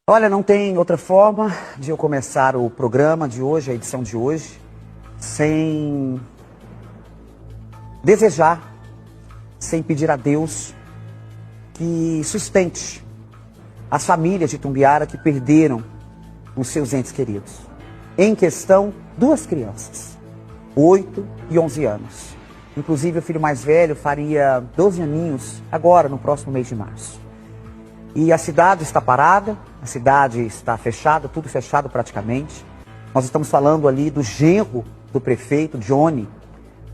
Olha, não tem outra forma de eu começar o programa de hoje, a edição de hoje, sem desejar, sem pedir a Deus que sustente as famílias de Itumbiara que perderam os seus entes queridos. Em questão, 2 crianças, 8 e 11 anos. Inclusive, o filho mais velho faria 12 aninhos agora, no próximo mês de março. E a cidade está parada, a cidade está fechada, tudo fechado praticamente. Nós estamos falando ali do genro do prefeito, Johnny,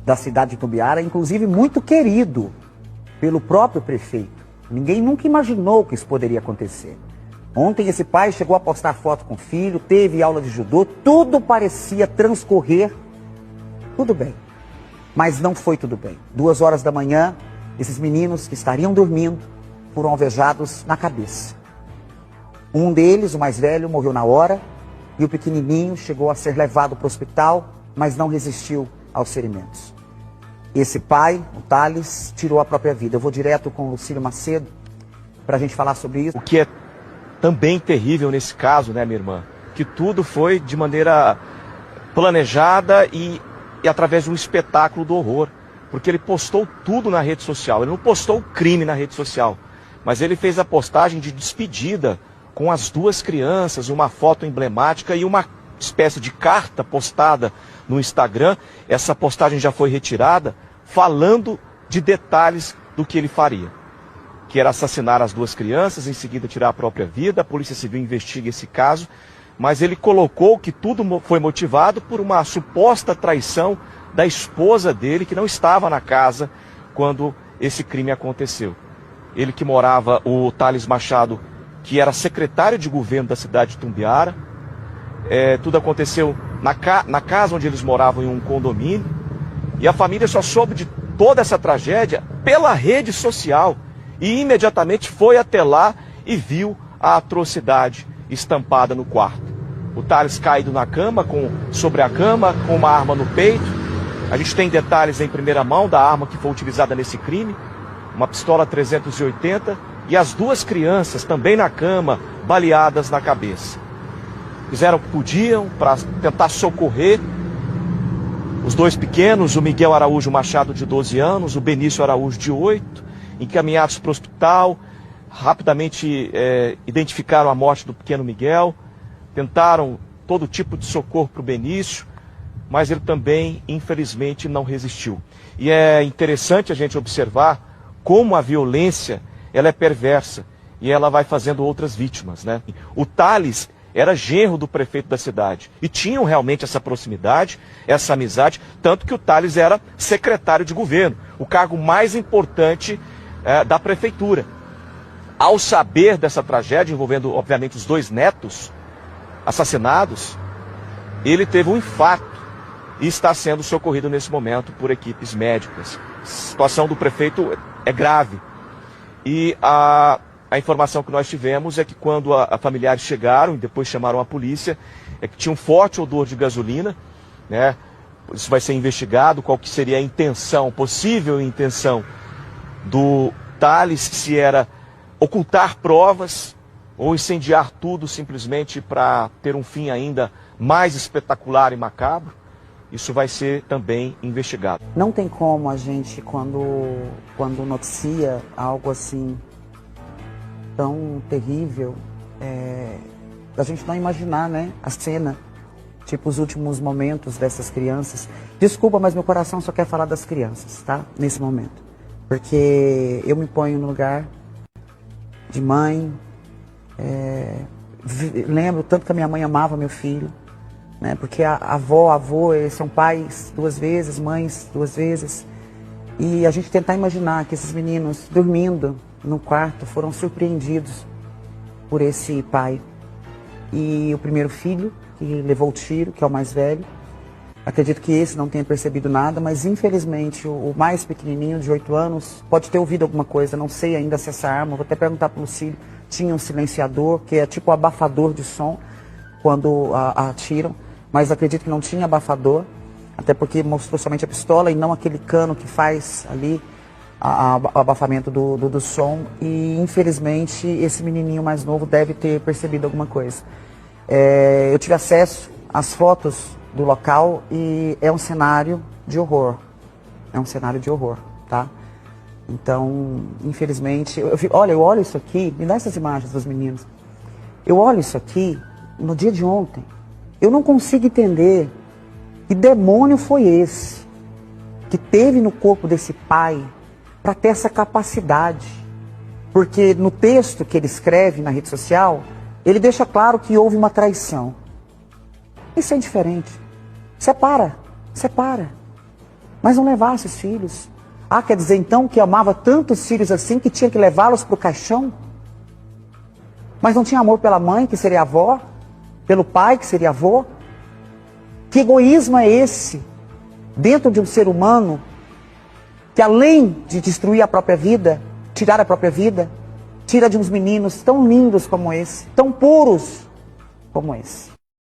da cidade de Itumbiara, inclusive muito querido pelo próprio prefeito. Ninguém nunca imaginou que isso poderia acontecer. Ontem esse pai chegou a postar foto com o filho, teve aula de judô, tudo parecia transcorrer tudo bem. Mas não foi tudo bem. 2 horas da manhã, esses meninos que estariam dormindo foram alvejados na cabeça. Um deles, o mais velho, morreu na hora e o pequenininho chegou a ser levado para o hospital, mas não resistiu aos ferimentos. Esse pai, o Thales, tirou a própria vida. Eu vou direto com o Lucílio Macedo para a gente falar sobre isso. O que é também terrível nesse caso, né, minha irmã? Que tudo foi de maneira planejada e através de um espetáculo do horror. Porque ele postou tudo na rede social. Ele não postou o crime na rede social, mas ele fez a postagem de despedida com as 2 crianças, uma foto emblemática e uma espécie de carta postada no Instagram. Essa postagem já foi retirada, falando de detalhes do que ele faria. Que era assassinar as 2 crianças, em seguida tirar a própria vida. A Polícia Civil investiga esse caso, mas ele colocou que tudo foi motivado por uma suposta traição da esposa dele, que não estava na casa quando esse crime aconteceu. Ele que morava, o Thales Machado, que era secretário de governo da cidade de Itumbiara. Tudo aconteceu na casa onde eles moravam, em um condomínio. E a família só soube de toda essa tragédia pela rede social. E imediatamente foi até lá e viu a atrocidade estampada no quarto. O Thales caído na cama, sobre a cama, com uma arma no peito. A gente tem detalhes em primeira mão da arma que foi utilizada nesse crime. Uma pistola 380 e as 2 crianças também na cama, baleadas na cabeça. Fizeram o que podiam para tentar socorrer os 2 pequenos, o Miguel Araújo Machado, de 12 anos, o Benício Araújo, de 8, encaminhados para o hospital. Rapidamente identificaram a morte do pequeno Miguel, tentaram todo tipo de socorro para o Benício, mas ele também, infelizmente, não resistiu. E é interessante a gente observar como a violência ela é perversa e ela vai fazendo outras vítimas, né? O Thales era genro do prefeito da cidade e tinham realmente essa proximidade, essa amizade, tanto que o Thales era secretário de governo, o cargo mais importante da prefeitura. Ao saber dessa tragédia, envolvendo obviamente os 2 netos assassinados, ele teve um infarto e está sendo socorrido nesse momento por equipes médicas. A situação do prefeito é grave. E a informação que nós tivemos é que quando a familiares chegaram e depois chamaram a polícia, é que tinha um forte odor de gasolina, né? Isso vai ser investigado, qual que seria a intenção, possível intenção do Thales, se era ocultar provas ou incendiar tudo simplesmente para ter um fim ainda mais espetacular e macabro. Isso vai ser também investigado. Não tem como a gente, quando noticia algo assim tão terrível, a gente não imaginar, né, a cena, tipo os últimos momentos dessas crianças. Desculpa, mas meu coração só quer falar das crianças, tá? Nesse momento. Porque eu me ponho no lugar de mãe, lembro tanto que a minha mãe amava meu filho. Né? Porque a avó, avô, são pais 2 vezes, mães 2 vezes. E a gente tentar imaginar que esses meninos, dormindo no quarto, foram surpreendidos por esse pai. E o primeiro filho, que levou o tiro, que é o mais velho, acredito que esse não tenha percebido nada, mas infelizmente o mais pequenininho, de 8 anos, pode ter ouvido alguma coisa, não sei ainda se essa arma, vou até perguntar para o Lucílio, tinha um silenciador, que é tipo abafador de som, quando atiram. Mas acredito que não tinha abafador, até porque mostrou somente a pistola e não aquele cano que faz ali o abafamento do som e, infelizmente, esse menininho mais novo deve ter percebido alguma coisa. Eu tive acesso às fotos do local e é um cenário de horror. É um cenário de horror, tá? Então, infelizmente, eu olho isso aqui, me dá essas imagens dos meninos. Eu olho isso aqui no dia de ontem. Eu não consigo entender que demônio foi esse que teve no corpo desse pai para ter essa capacidade. Porque no texto que ele escreve na rede social, ele deixa claro que houve uma traição. Isso é indiferente. Separa. Mas não levasse os filhos. Ah, quer dizer então que amava tantos filhos assim que tinha que levá-los para o caixão? Mas não tinha amor pela mãe, que seria avó? Pelo pai, que seria avô? Que egoísmo é esse dentro de um ser humano que, além de destruir a própria vida, tirar a própria vida, tira de uns meninos tão lindos como esse, tão puros como esse?